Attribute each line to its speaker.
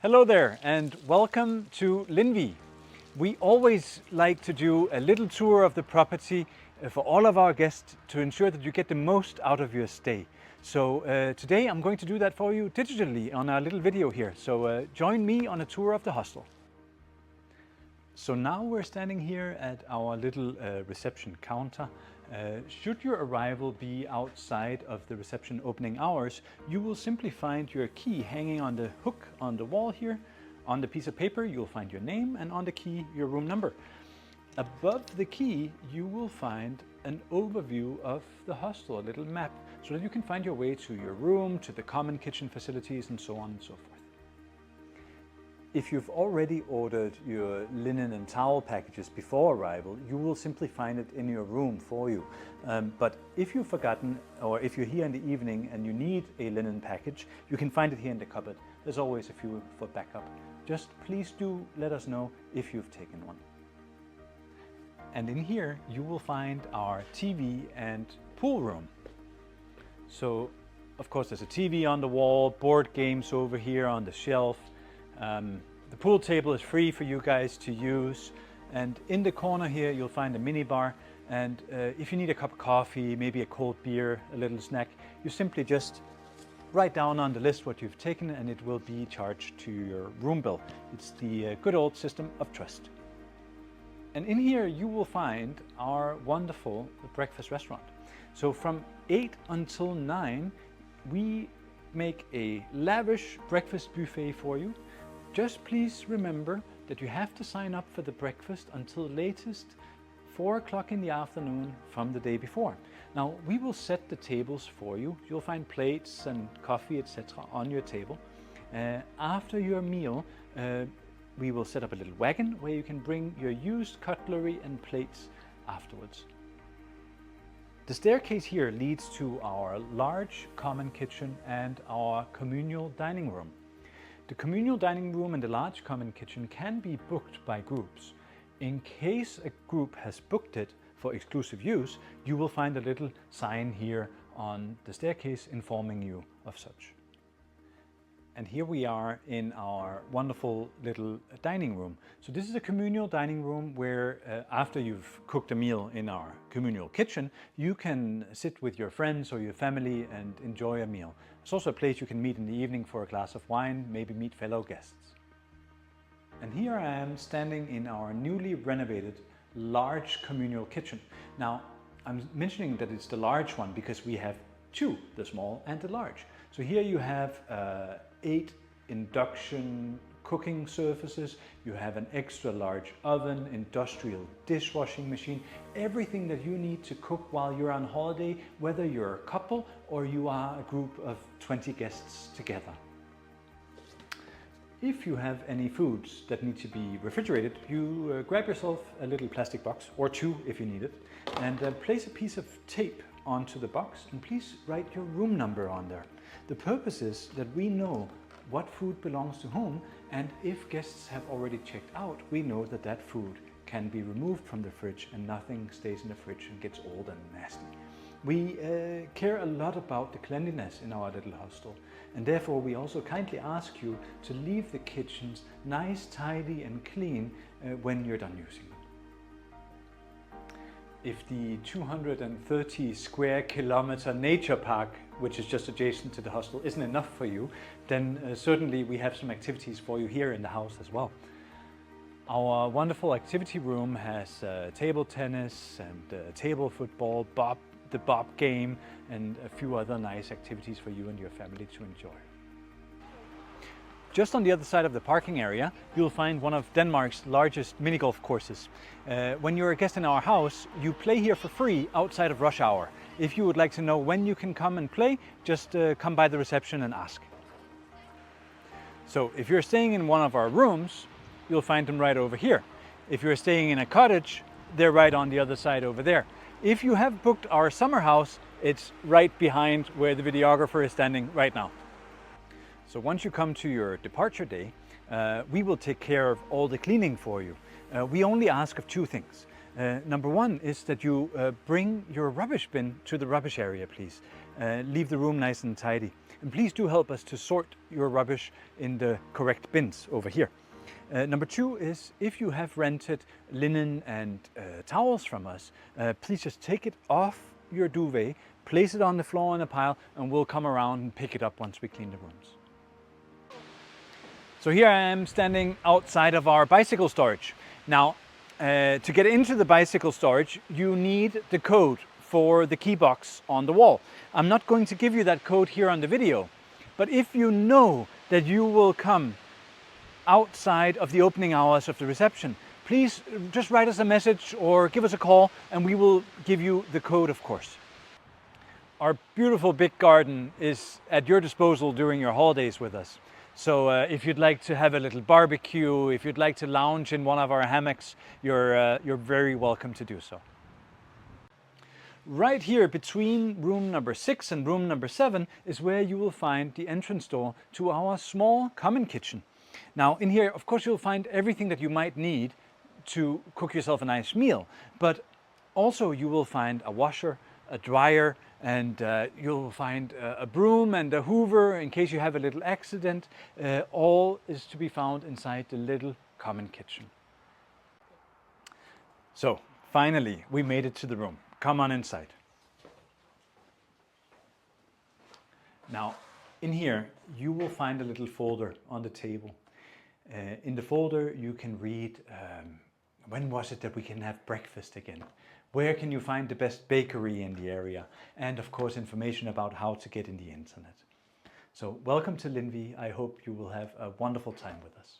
Speaker 1: Hello there and welcome to Lindvi. We always like to do a little tour of the property for all of our guests to ensure that you get the most out of your stay. So today I'm going to do that for you digitally on our little video here. So join me on a tour of the hostel. So now we're standing here at our little reception counter. Should your arrival be outside of the reception opening hours, you will simply find your key hanging on the hook on the wall here. On the piece of paper, you'll find your name, and on the key, your room number. Above the key, you will find an overview of the hostel, a little map, so that you can find your way to your room, to the common kitchen facilities, and so on and so forth. If you've already ordered your linen and towel packages before arrival, you will simply find it in your room for you. But if you've forgotten, or if you're here in the evening and you need a linen package, you can find it here in the cupboard. There's always a few for backup. Just please do let us know if you've taken one. And in here you will find our TV and pool room. So of course there's a TV on the wall, board games over here on the shelf. The pool table is free for you guys to use, and in the corner here you'll find a mini bar, and if you need a cup of coffee, maybe a cold beer, a little snack, you simply just write down on the list what you've taken and it will be charged to your room bill. It's the good old system of trust. And in here you will find our wonderful breakfast restaurant. So from 8 until 9 we make a lavish breakfast buffet for you. Just please remember that you have to sign up for the breakfast until latest 4 o'clock in the afternoon from the day before. Now we will set the tables for you. You'll find plates and coffee, etc. on your table. After your meal, we will set up a little wagon where you can bring your used cutlery and plates afterwards. The staircase here leads to our large common kitchen and our communal dining room. The communal dining room and the large common kitchen can be booked by groups. In case a group has booked it for exclusive use, you will find a little sign here on the staircase informing you of such. And here we are in our wonderful little dining room. So this is a communal dining room where after you've cooked a meal in our communal kitchen, you can sit with your friends or your family and enjoy a meal. It's also a place you can meet in the evening for a glass of wine, maybe meet fellow guests. And here I am standing in our newly renovated large communal kitchen. Now, I'm mentioning that it's the large one because we have two, the small and the large. So here you have 8 induction cooking surfaces, you have an extra large oven, industrial dishwashing machine, everything that you need to cook while you're on holiday, whether you're a couple or you are a group of 20 guests together. If you have any foods that need to be refrigerated, you grab yourself a little plastic box, or 2 if you need it, and place a piece of tape onto the box and please write your room number on there. The purpose is that we know what food belongs to whom, and if guests have already checked out, we know that that food can be removed from the fridge and nothing stays in the fridge and gets old and nasty. We care a lot about the cleanliness in our little hostel, and therefore we also kindly ask you to leave the kitchens nice, tidy and clean when you're done using them. If the 230 square kilometer nature park, which is just adjacent to the hostel, isn't enough for you, then certainly we have some activities for you here in the house as well. Our wonderful activity room has table tennis and table football, the bob game, and a few other nice activities for you and your family to enjoy. Just on the other side of the parking area, you'll find one of Denmark's largest mini golf courses. When you're a guest in our house, you play here for free outside of rush hour. If you would like to know when you can come and play, just come by the reception and ask. So if you're staying in one of our rooms, you'll find them right over here. If you're staying in a cottage, they're right on the other side over there. If you have booked our summer house, it's right behind where the videographer is standing right now. So once you come to your departure day, we will take care of all the cleaning for you. We only ask of 2 things. Number 1 is that you bring your rubbish bin to the rubbish area, please. Leave the room nice and tidy. And please do help us to sort your rubbish in the correct bins over here. Number 2 is, if you have rented linen and towels from us, please just take it off your duvet, place it on the floor in a pile, and we'll come around and pick it up once we clean the rooms. So here I am standing outside of our bicycle storage. Now, to get into the bicycle storage, you need the code for the key box on the wall. I'm not going to give you that code here on the video, but if you know that you will come outside of the opening hours of the reception, please just write us a message or give us a call and we will give you the code, of course. Our beautiful big garden is at your disposal during your holidays with us. So if you'd like to have a little barbecue, if you'd like to lounge in one of our hammocks, you're very welcome to do so. Right here between room number 6 and room number 7 is where you will find the entrance door to our small common kitchen. Now in here, of course, you'll find everything that you might need to cook yourself a nice meal, but also you will find a washer, a dryer, and you'll find a broom and a hoover in case you have a little accident. All is to be found inside the little common kitchen. So finally, we made it to the room. Come on inside. Now, in here, you will find a little folder on the table. In the folder, you can read when was it that we can have breakfast again? Where can you find the best bakery in the area? And of course, information about how to get in the internet. So welcome to Lindvi. I hope you will have a wonderful time with us.